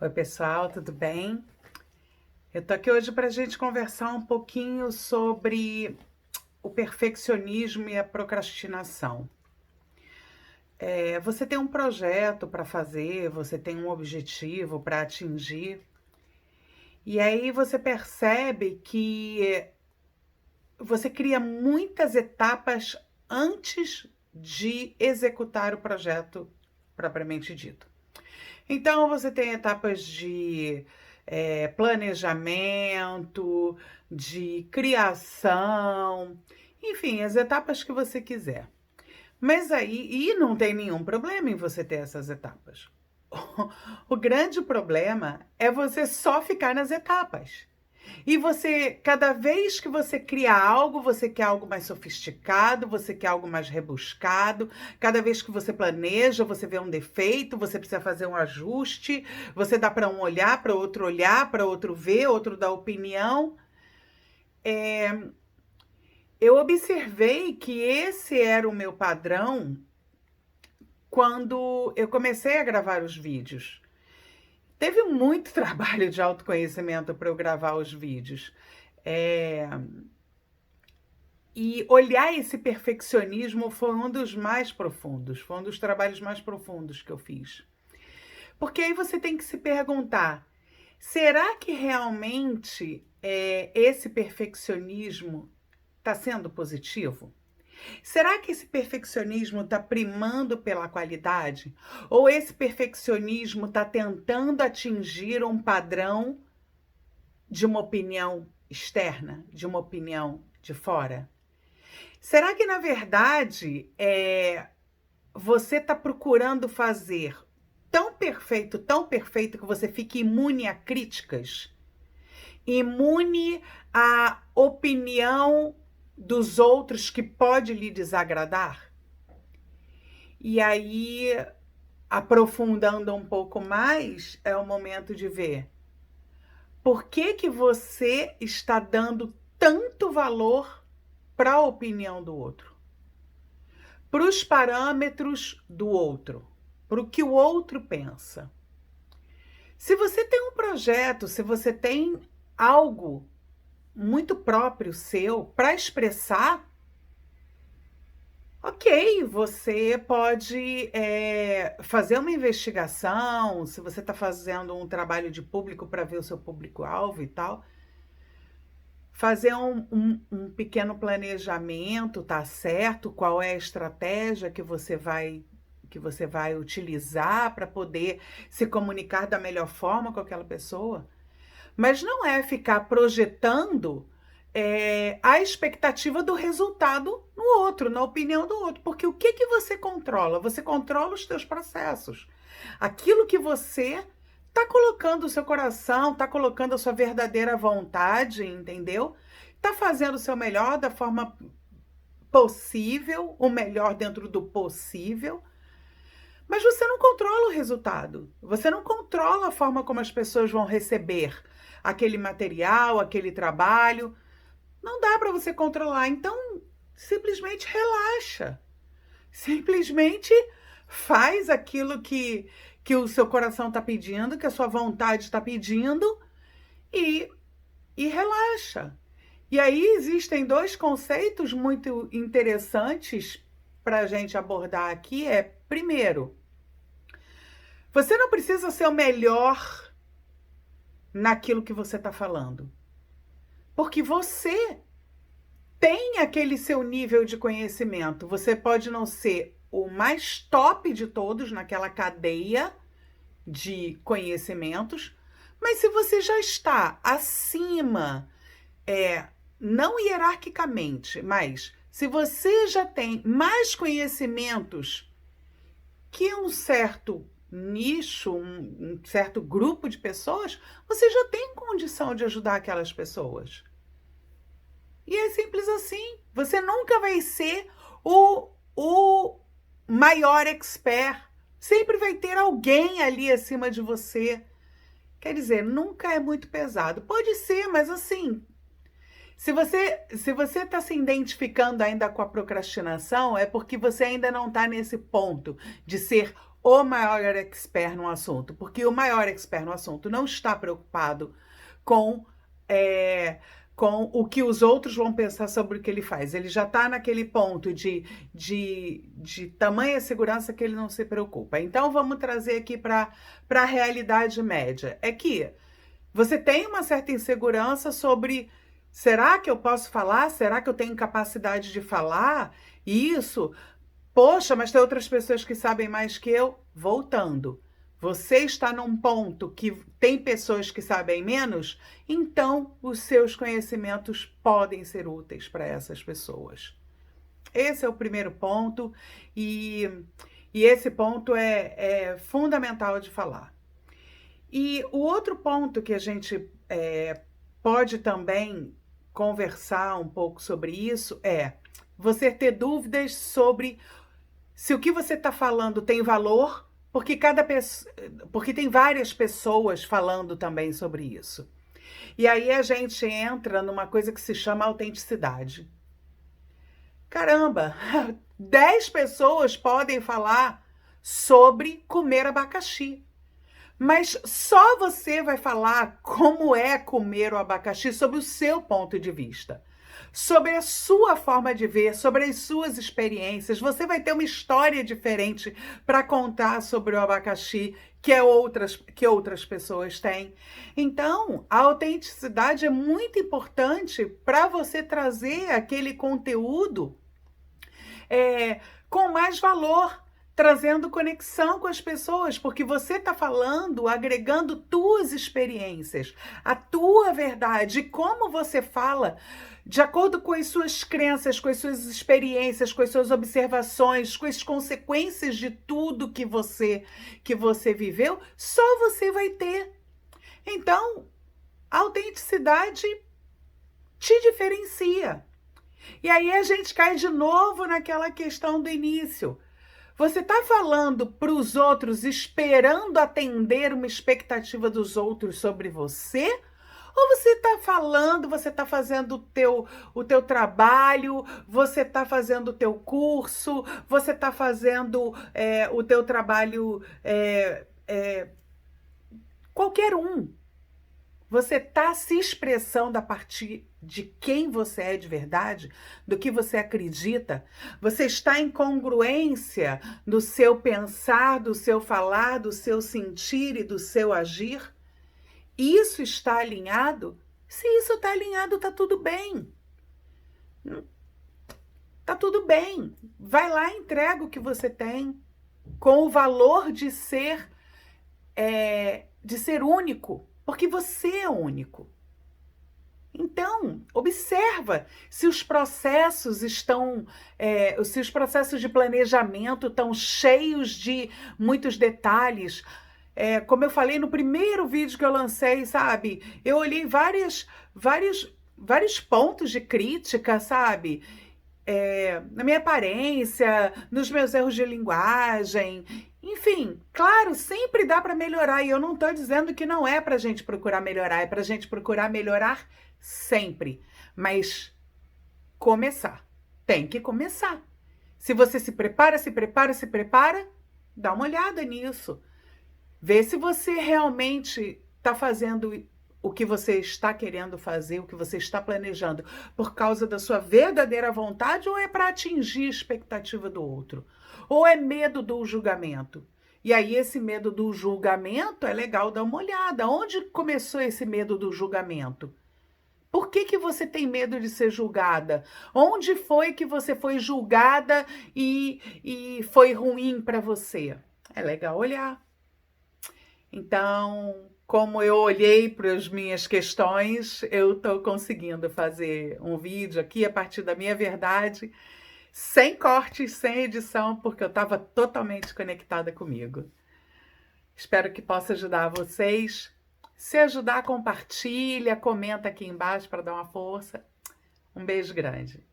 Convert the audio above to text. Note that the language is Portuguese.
Oi, pessoal, tudo bem? Eu tô aqui hoje para a gente conversar um pouquinho sobre o perfeccionismo e a procrastinação. Você tem um projeto para fazer, você tem um objetivo para atingir, e aí você percebe que você cria muitas etapas antes de executar o projeto propriamente dito. Então, você tem etapas de planejamento, de criação, enfim, as etapas que você quiser. Mas aí, e não tem nenhum problema em você ter essas etapas. O grande problema é você só ficar nas etapas. E você, cada vez que você cria algo, você quer algo mais sofisticado, você quer algo mais rebuscado. Cada vez que você planeja, você vê um defeito, você precisa fazer um ajuste, você dá para um olhar, para outro ver, outro dar opinião. Eu observei que esse era o meu padrão quando eu comecei a gravar os vídeos. Teve muito trabalho de autoconhecimento para eu gravar os vídeos. É, E olhar esse perfeccionismo foi um dos mais profundos, foi um dos trabalhos mais profundos que eu fiz. Porque aí você tem que se perguntar: será que realmente esse perfeccionismo está sendo positivo? Será que esse perfeccionismo está primando pela qualidade? Ou esse perfeccionismo está tentando atingir um padrão de uma opinião externa, de uma opinião de fora? Será que, na verdade, você está procurando fazer tão perfeito, que você fique imune a críticas, imune à opinião dos outros que pode lhe desagradar? E aí, aprofundando um pouco mais, é o momento de ver por que você está dando tanto valor para a opinião do outro, para os parâmetros do outro, para o que o outro pensa. Se você tem um projeto, se você tem algo muito próprio seu para expressar, ok, você pode fazer uma investigação, se você está fazendo um trabalho de público para ver o seu público-alvo e tal, fazer um pequeno planejamento, tá certo? Qual é a estratégia que você vai utilizar para poder se comunicar da melhor forma com aquela pessoa. Mas não é ficar projetando a expectativa do resultado no outro, na opinião do outro. Porque o que você controla? Você controla os teus processos. Aquilo que você está colocando o seu coração, está colocando a sua verdadeira vontade, entendeu? Está fazendo o seu melhor da forma possível, o melhor dentro do possível. Mas você não controla o resultado. Você não controla a forma como as pessoas vão receber aquele material, aquele trabalho. Não dá para você controlar. Então, simplesmente relaxa. Simplesmente faz aquilo que o seu coração está pedindo, que a sua vontade está pedindo e, e relaxa. E aí existem dois conceitos muito interessantes para a gente abordar aqui. Primeiro, você não precisa ser o melhor naquilo que você está falando, porque você tem aquele seu nível de conhecimento. Você pode não ser o mais top de todos naquela cadeia de conhecimentos, mas se você já está acima, não hierarquicamente, mas se você já tem mais conhecimentos que um certo nicho, um certo grupo de pessoas, você já tem condição de ajudar aquelas pessoas. E é simples assim. Você nunca vai ser o maior expert. Sempre vai ter alguém ali acima de você. Quer dizer, nunca é muito pesado. Pode ser, mas assim, se você está se identificando ainda com a procrastinação, é porque você ainda não está nesse ponto de ser o maior expert no assunto, porque o maior expert no assunto não está preocupado com, é, com o que os outros vão pensar sobre o que ele faz. Ele já está naquele ponto de tamanha segurança que ele não se preocupa. Então, vamos trazer aqui para a realidade média. É que você tem uma certa insegurança sobre: será que eu posso falar? Será que eu tenho capacidade de falar? Isso, poxa, mas tem outras pessoas que sabem mais que eu. Voltando, você está num ponto que tem pessoas que sabem menos, então os seus conhecimentos podem ser úteis para essas pessoas. Esse é o primeiro ponto, e, e esse ponto é fundamental de falar. E o outro ponto que a gente pode também conversar um pouco sobre isso é você ter dúvidas sobre se o que você está falando tem valor, porque tem várias pessoas falando também sobre isso. E aí a gente entra numa coisa que se chama autenticidade. Caramba, 10 pessoas podem falar sobre comer abacaxi. Mas só você vai falar como é comer o abacaxi sob o seu ponto de vista, sobre a sua forma de ver, sobre as suas experiências. Você vai ter uma história diferente para contar sobre o abacaxi que outras pessoas têm. Então, a autenticidade é muito importante para você trazer aquele conteúdo com mais valor, trazendo conexão com as pessoas, porque você está falando, agregando tuas experiências, a tua verdade, como você fala, de acordo com as suas crenças, com as suas experiências, com as suas observações, com as consequências de tudo que você viveu, só você vai ter. Então, a autenticidade te diferencia. E aí a gente cai de novo naquela questão do início. Você está falando para os outros esperando atender uma expectativa dos outros sobre você? Ou você está falando, você está fazendo o teu trabalho, você está fazendo o teu curso, você está fazendo o teu trabalho, qualquer um. Você está se expressando a partir de quem você é de verdade, do que você acredita? Você está em congruência do seu pensar, do seu falar, do seu sentir e do seu agir? Isso está alinhado? Se isso está alinhado, está tudo bem. Está tudo bem. Vai lá e entrega o que você tem, com o valor de ser único. Porque você é único. Então, observa se os processos se os processos de planejamento estão cheios de muitos detalhes. Como eu falei no primeiro vídeo que eu lancei, sabe? Eu olhei vários pontos de crítica, sabe? Na minha aparência, nos meus erros de linguagem. Enfim, claro, sempre dá para melhorar, e eu não estou dizendo que não é para a gente procurar melhorar, é para a gente procurar melhorar sempre, mas começar, tem que começar. Se você se prepara, dá uma olhada nisso, vê se você realmente está fazendo o que você está querendo fazer, o que você está planejando, por causa da sua verdadeira vontade, ou é para atingir a expectativa do outro? Ou é medo do julgamento? E aí esse medo do julgamento é legal dar uma olhada. Onde começou esse medo do julgamento? Por que você tem medo de ser julgada? Onde foi que você foi julgada e foi ruim para você? É legal olhar. Então, como eu olhei para as minhas questões, eu estou conseguindo fazer um vídeo aqui a partir da minha verdade, sem cortes, sem edição, porque eu estava totalmente conectada comigo. Espero que possa ajudar vocês. Se ajudar, compartilha, comenta aqui embaixo para dar uma força. Um beijo grande.